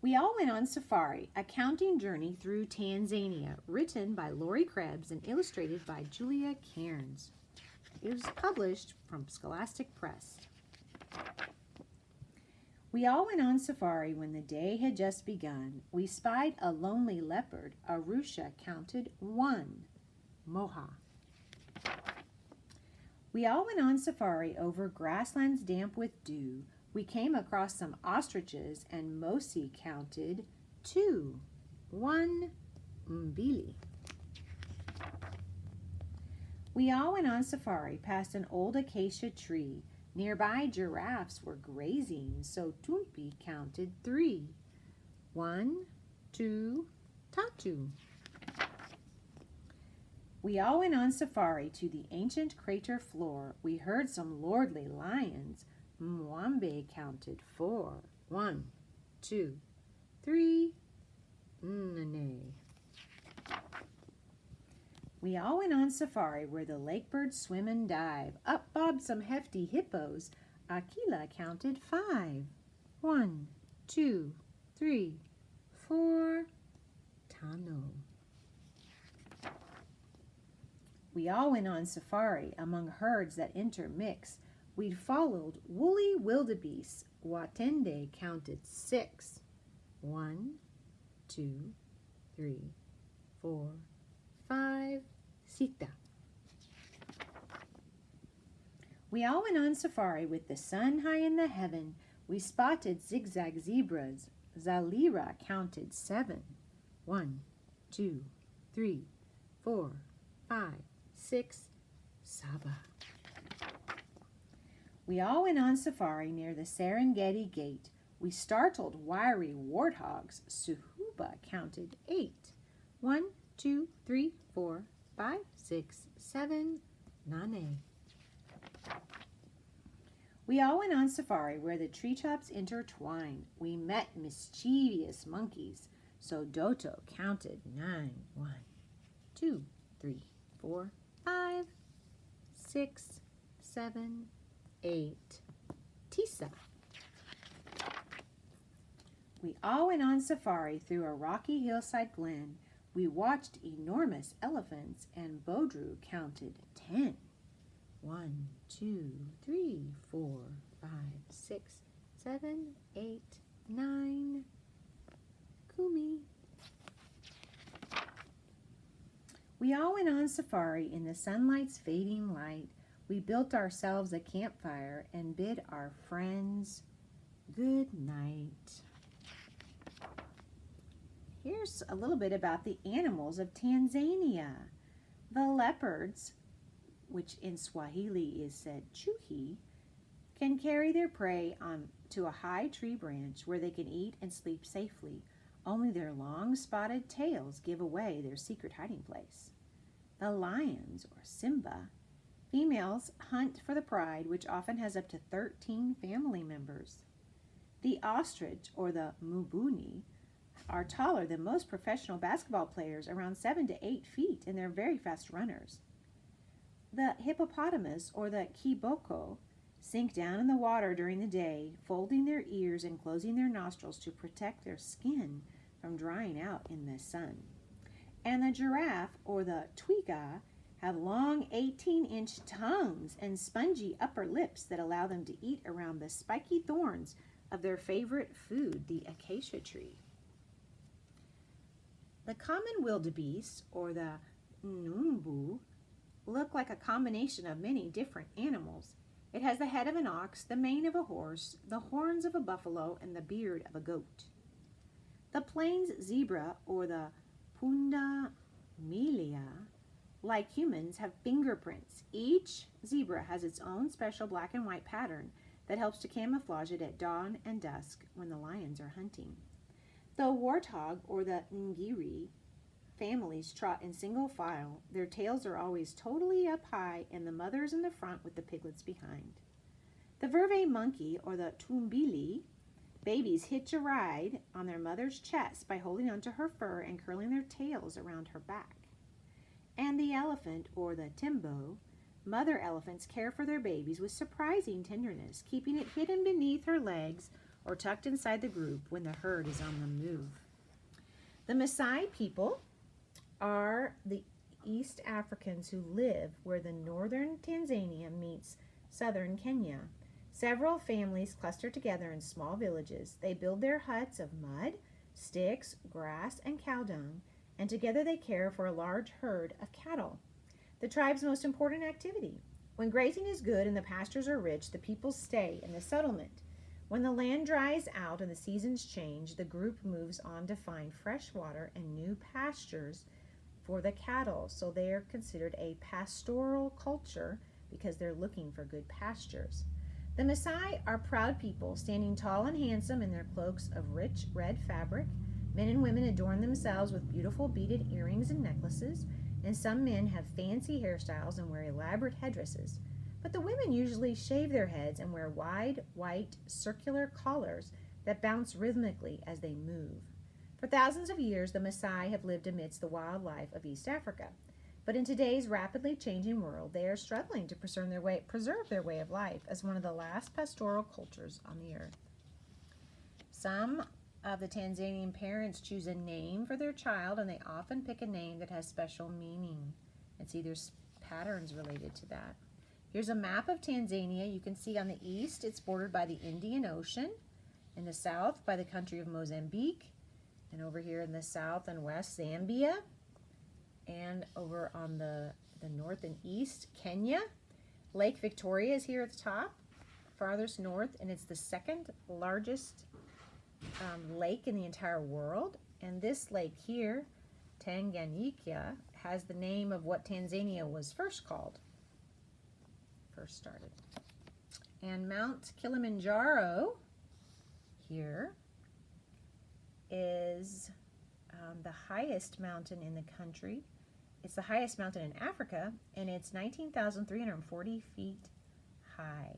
We all went on safari, a counting journey through Tanzania, written by Lori Krebs and illustrated by Julia Cairns. It was published from Scholastic Press. We all went on safari when the day had just begun. We spied a lonely leopard. Arusha counted 1. Moha. We all went on safari over grasslands damp with dew. We came across some ostriches, and Mosi counted 2. 1. Mbili. We all went on safari past an old acacia tree. Nearby giraffes were grazing, so Tumpi counted 3. 1, 2, Tatu. We all went on safari to the ancient crater floor. We heard some lordly lions. Mwambe counted 4. 1, 2, 3, Nene. We all went on safari where the lake birds swim and dive. Up bobbed some hefty hippos. Akila counted 5. 1, 2, 3, 4, Tano. We all went on safari among herds that intermix. We followed woolly wildebeests. Watende counted 6. 1, 2, 3, 4, 5, Sita. We all went on safari with the sun high in the heaven. We spotted zigzag zebras. Zalira counted 7. 1, 2, 3, 4, 5, 6, Saba. We all went on safari near the Serengeti Gate. We startled wiry warthogs. Suhuba counted 8. 1, 2, 3, 4, 5, 6, 7, Nane. We all went on safari where the treetops intertwine. We met mischievous monkeys, so Doto counted 9. 1, 2, 3, 4, 5, 6, 7, 8, Tisa. We all went on safari through a rocky hillside glen. We watched enormous elephants, and Bodru counted 10. 1, 2, 3, 4, 5, 6, 7, 8, 9, Kumi. We all went on safari in the sunlight's fading light. We built ourselves a campfire and bid our friends good night. Here's a little bit about the animals of Tanzania. The leopards, which in Swahili is said chuhi, can carry their prey on to a high tree branch where they can eat and sleep safely. Only their long spotted tails give away their secret hiding place. The lions, or Simba, females hunt for the pride, which often has up to 13 family members. The ostrich, or the mbuni, are taller than most professional basketball players, around 7 to 8 feet, and they're very fast runners. The hippopotamus, or the kiboko, sink down in the water during the day, folding their ears and closing their nostrils to protect their skin from drying out in the sun. And the giraffe, or the twiga, have long 18-inch tongues and spongy upper lips that allow them to eat around the spiky thorns of their favorite food, the acacia tree. The common wildebeest, or the numbu, look like a combination of many different animals. It has the head of an ox, the mane of a horse, the horns of a buffalo, and the beard of a goat. The plains zebra, or the punda milia, like humans, have fingerprints. Each zebra has its own special black and white pattern that helps to camouflage it at dawn and dusk when the lions are hunting. The warthog, or the ngiri, families trot in single file. Their tails are always totally up high, and the mother's in the front with the piglets behind. The verve monkey, or the tumbili, babies hitch a ride on their mother's chest by holding onto her fur and curling their tails around her back. And the elephant, or the timbo, mother elephants care for their babies with surprising tenderness, keeping it hidden beneath her legs or tucked inside the group when the herd is on the move. The Maasai people are the East Africans who live where the northern Tanzania meets southern Kenya. Several families cluster together in small villages. They build their huts of mud, sticks, grass, and cow dung, and together they care for a large herd of cattle. The tribe's most important activity. When grazing is good and the pastures are rich, the people stay in the settlement. When the land dries out and the seasons change, the group moves on to find fresh water and new pastures for the cattle. So they are considered a pastoral culture because they're looking for good pastures. The Maasai are proud people, standing tall and handsome in their cloaks of rich red fabric. Men and women adorn themselves with beautiful beaded earrings and necklaces, and some men have fancy hairstyles and wear elaborate headdresses. But the women usually shave their heads and wear wide, white, circular collars that bounce rhythmically as they move. For thousands of years, the Maasai have lived amidst the wildlife of East Africa. But in today's rapidly changing world, they are struggling to preserve their way of life as one of the last pastoral cultures on the earth. Some of the Tanzanian parents choose a name for their child, and they often pick a name that has special meaning. It's either patterns related to that. Here's a map of Tanzania. You can see on the east, it's bordered by the Indian Ocean. In the south, by the country of Mozambique. And over here in the south and west, Zambia. And over on the north and east, Kenya. Lake Victoria is here at the top, farthest north, and it's the second largest lake in the entire world. And this lake here, Tanganyika, has the name of what Tanzania was first started. And Mount Kilimanjaro here is the highest mountain in the country. It's the highest mountain in Africa, and it's 19,340 feet high.